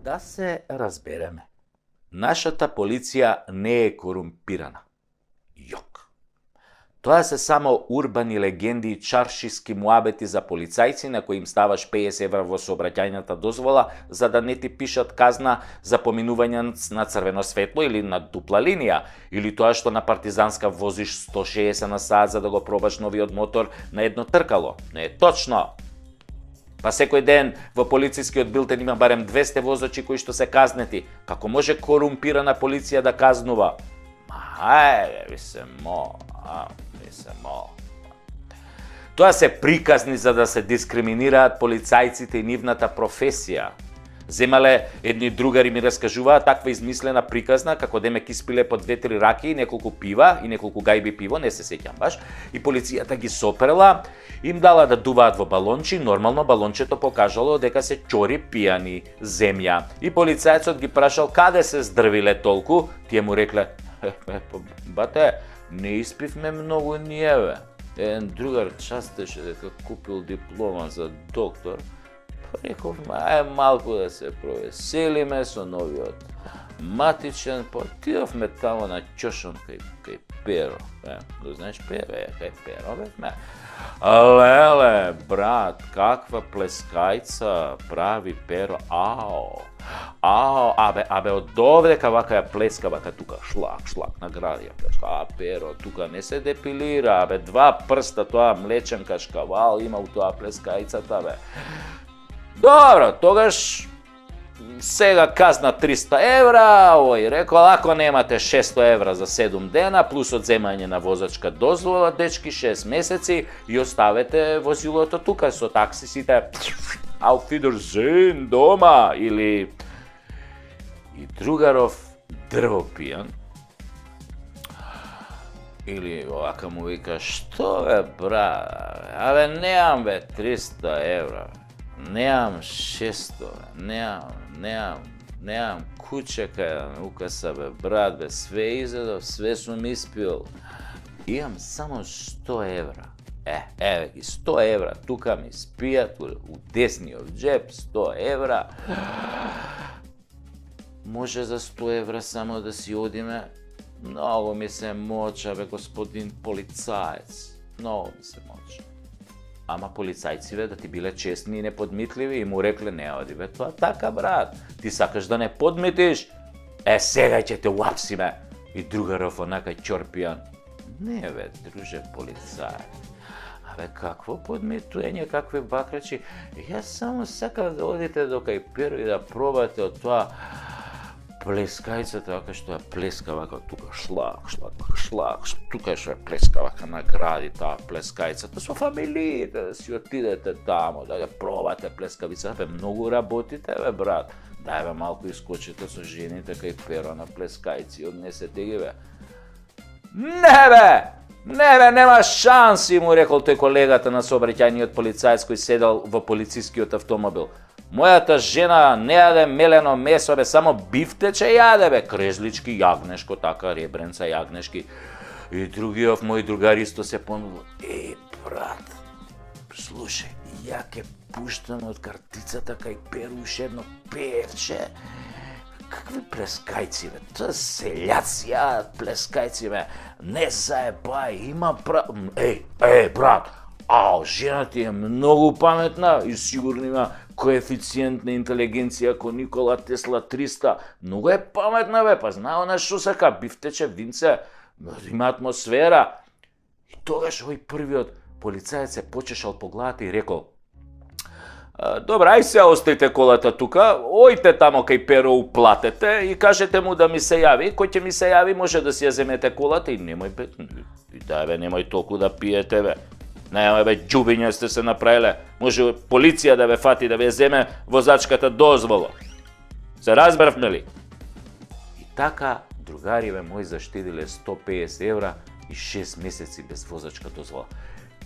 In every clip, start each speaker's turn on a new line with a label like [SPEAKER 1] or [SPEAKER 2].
[SPEAKER 1] Да се разбереме. Нашата полиција не е корумпирана. Јок. Тоа се само урбани легенди и чаршиски муабети за полицајци на кои им ставаш 50 евра во сообраќајната дозвола за да не ти пишат казна за поминување на црвено светло или на дупла линија, или тоа што на партизанска возиш 160 на сат за да го пробаш новиот мотор на едно тркало. Не е точно. Па секој ден во полицискиот билтен има барем 200 возачи кои што се казнети. Како може корумпирана полиција да казнува? Ви се мол. Тоа се приказни за да се дискриминираат полицајците и нивната професија. Земале едни другари ми раскажуваат таква измислена приказна како демек испиле по 2-3 раки и неколку пива и неколку гајби пиво, не се сеќам баш, и полицијата ги сопрела, им дала да дуваат во балончи, нормално балончето покажало дека се чори пијани земја. И полицајецот ги прашал каде се здрвиле толку, тие му рекле: бате, не испивме многу ниеве. Еден другар частеше дека купил диплома за доктор. Рековме, малку да се провеселиме со новиот матичен, отидовме тамо на чошон кај Перо. Го знаеш Перо? Кај Перо бевме. Леле, брат, каква плескајца прави Перо. Абе, од довдека вака ја плеска, вака тука шлак на градија. Перо, тука не се депилира, абе, 2 прста тоа млечен кашкавал има у тоа плескајцата, бе. Добро, тогаш сега казна 300 евра, овој рекол, ако немате 600 евра за 7 дена, плюс одземање на возачка дозвола, дечки 6 месеци и оставете возилото тука со таксисите. Auf Wiedersehen дома, или и другаров дрвопијан, или овака му вика, што бе брат, абе неам бе 300 евра, неам 600, неам куќе кај укаса бе брат, бе све изедов, све сум испил, имам само 100 евра. Еве ги 100 евра, тука ми спијат у десниот джеп, 100 евра. Може за 100 евра само да си одиме? Многу ми се моча, бе, господин полицаец. Многу ми се моча. Ама полицајциве да ти биле честни и неподмитливи и му рекле, не оди бе, тоа така брат. Ти сакаш да не подмитиш? Сега ќе те уапсиме. И другаров онака ќорпијан. Не бе, друже полицаец. Абе, какво подмитување, какви бакрачи. Јас само сакам да одите до кај Перо и да пробате од тоа плескајцата, вака што ја плеска, вака тука шлак, тука што ја плеска, вака награди таа плескајцата со фамилиите, да си отидете тамо, да ја пробате плескавица. Бе, многу работите, бе, брат. Дај бе, малку искочите со жените кај Перо на плескајци, однесете ги, бе. Не бе, нема шанси, му рекол тој колегата на сообраќајниот полицаец кој седел во полицискиот автомобил. Мојата жена не јаде мелено месо, бе, само бифтече јаде, бе, крезлички, јагнешко, така, ребренца јагнешки. И другиот мој другар исто се понудил. Брат, слушај, ја ке пуштам од картицата кај Перу уште едно перче. Какви плескајци, бе? Тоа селјаци јадат плескајци, бе. Не заебај, има брат, жена ти е многу паметна и сигурно има коефициент на интелигенција ко Никола Тесла 300. Многу е паметна, бе, па знае она што сака, бифтече, винце, има атмосфера. И тогаш овој првиот полицаец се почешал по главата и рекол: добра, ај се оставите колата тука, ојте тамо кај Перо, уплатете и кажете му да ми се јави. Кој ќе ми се јави, може да си ја земете колата и немој бе, немој толку да пиете, бе. Немој бе, џубиња сте се направиле. Може полиција да ве фати, да ве земе возачката дозвола. Се разбравме ли? И така другариве мои заштедиле 150 евра и 6 месеци без возачка дозвола.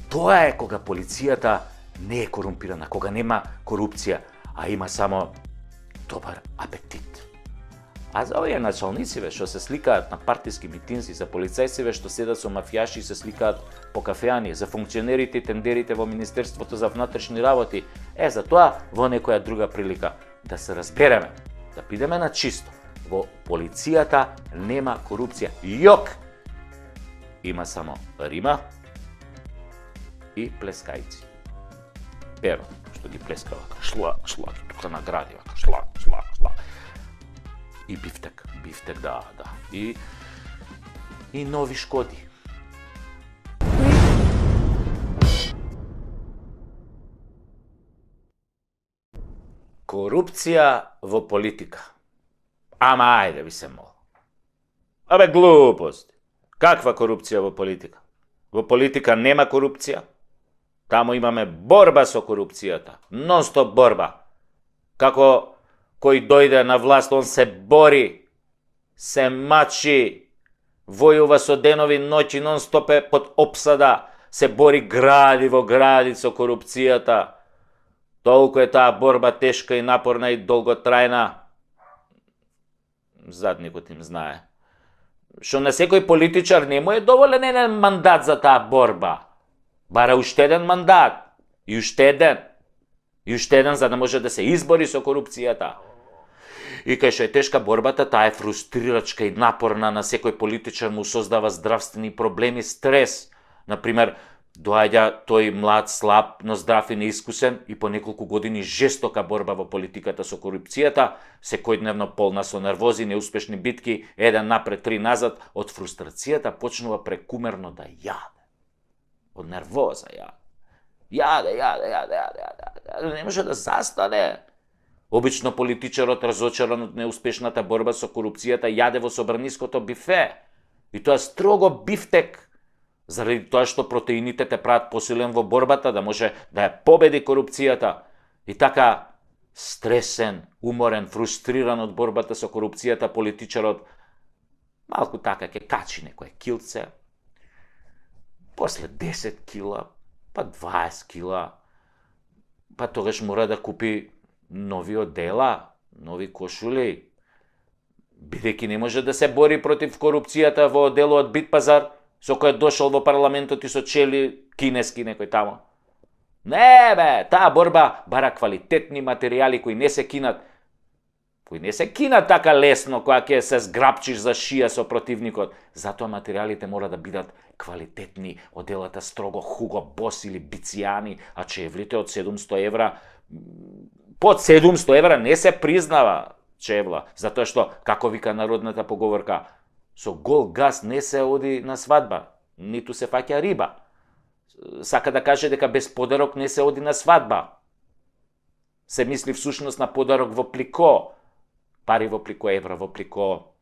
[SPEAKER 1] Тоа е кога полицијата не е корумпирана, кога нема корупција, а има само добар апетит. А за овие началници што се сликаат на партиски митинзи, за полицајци што седат со мафијаши и се сликаат по кафеани, за функционерите и тендерите во Министерството за внатрешни работи, за тоа во некоја друга прилика да се разбереме. Да бидеме на чисто. Во полицијата нема корупција. Јок! Има само рима и плескајци. Перо, што ги плескава, шла, тука награди, шла. И бифтек, да. И нови шкоди. Корупција во политика. Ама ајде ви се мол. Абе глупост. Каква корупција во политика? Во политика нема корупција. Таму имаме борба со корупцијата. Нон-стоп борба. Како кој дојде на власт, он се бори, се мачи, војува со денови ноќи, нон-стоп е под опсада, се бори гради во гради со корупцијата. Толку е таа борба тешка и напорна и долготрајна. Задникот им знае. Што на секој политичар не му е доволен еден мандат за таа борба. Бара уште еден мандат. И уште еден, за да може да се избори со корупцијата. И кај што е тешка борбата, таа е фрустрирачка и напорна, на секој политичар му создава здравствени проблеми, стрес. Например, доаѓа тој млад, слаб, но здрав и неискусен и по неколку години жестока борба во политиката со корупцијата, секојдневно полна со нервози, неуспешни битки, еден напред, три назад, од фрустрацијата почнува прекумерно да јаде. Од нервоза јаде. Не може да застане. Обично политичарот, разочаран од неуспешната борба со корупцијата, јаде во собраниското бифе. И тоа строго бифтек, заради тоа што протеините те прават посилен во борбата, да може да ја победи корупцијата. И така, стресен, уморен, фрустриран од борбата со корупцијата, политичарот малку така ќе качи некое килце, после 10 кила, па 20 кила, па тогаш мора да купи нови одела, нови кошули, бидејќи не може да се бори против корупцијата во оделот Битпазар, со кој дошол во парламентот и со чели кинески некој тамо. Не бе, таа борба бара квалитетни материјали кои не се кинат така лесно, која ќе се зграпчиш за шија со противникот. Затоа материјалите мора да бидат квалитетни, оделата строго Hugo Boss или Бицијани, а чевлите од 700 евра, под 700 евра не се признава чевла, затоа што, како вика народната поговорка, со гол газ не се оди на свадба, ниту се фаќа риба. Сака да каже дека без подарок не се оди на свадба. Се мисли всушност на подарок во плико. Пари во плико, евра во плико,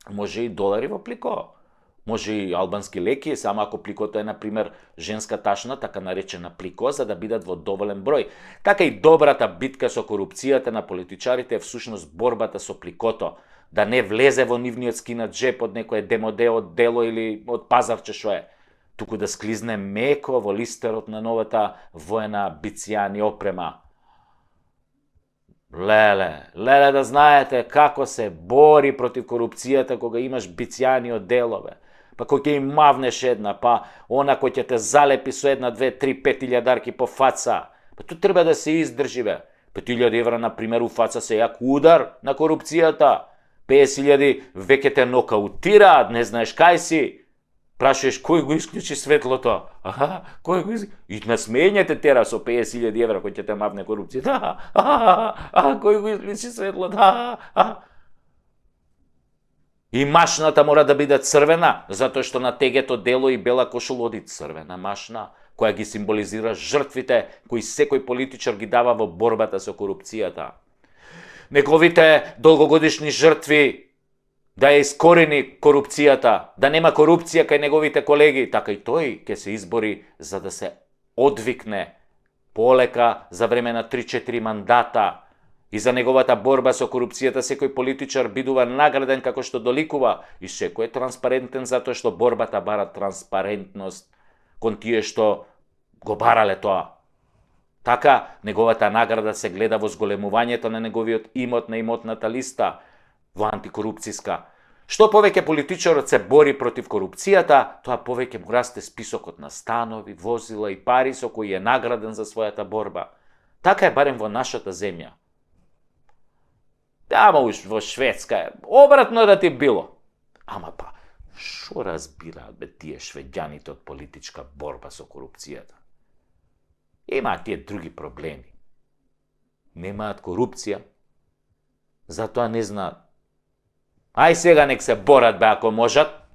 [SPEAKER 1] може и долари во плико. Може и албански леки, само ако пликото е, например, женска ташна, така наречена плико, за да бидат во доволен број. Така и добрата битка со корупцијата на политичарите е всушност борбата со пликото, да не влезе во нивниот скинат джеп од некое демоде од дело или од пазарче што е, туку да склизне меко во листерот на новата воена Бицијани опрема. Леле, да знаете како се бори против корупцијата кога имаш Бицијани од делове. Па кој ќе им мавнеш една, па она кој ќе те залепи со една, две, три, 5.000 дарки по фаца. Па тоа треба да се издржи, бе. 5.000 евра, например, у фаца се јак удар на корупцијата. 50.000 веќе те нокаутираат, не знаеш кај си. Прашуваш кој го исклучи светлото? Кој го исклучи? И на смењете тера со 50.000 евра кој ќе те мавне корупцијата. Кој го исклучи светлото? И машната мора да биде црвена, затоа што на тегето дело и бела кошул оди црвена машна, која ги символизира жртвите кои секој политичар ги дава во борбата со корупцијата. Неговите долгогодишни жртви да ја искорени корупцијата, да нема корупција кај неговите колеги, така и тој ќе се избори за да се одвикне полека за време на 3-4 мандата. И за неговата борба со корупцијата секој политичар бидува награден како што доликува и секој е транспарентен затоа што борбата бара транспарентност кон тие што го барале тоа. Така, неговата награда се гледа во зголемувањето на неговиот имот на имотната листа во антикорупцијска. Што повеќе политичарот се бори против корупцијата, тоа повеќе му расте списокот на станови, возила и пари со кои е награден за својата борба. Така е барем во нашата земја. Тамо во Шведска, обратно да ти било. Ама па, шо разбираат бе тие швеѓаните од политичка борба со корупцијата? Имаат тие други проблеми. Немаат корупција, затоа не знаат. Ај сега нек се борат бе ако можат.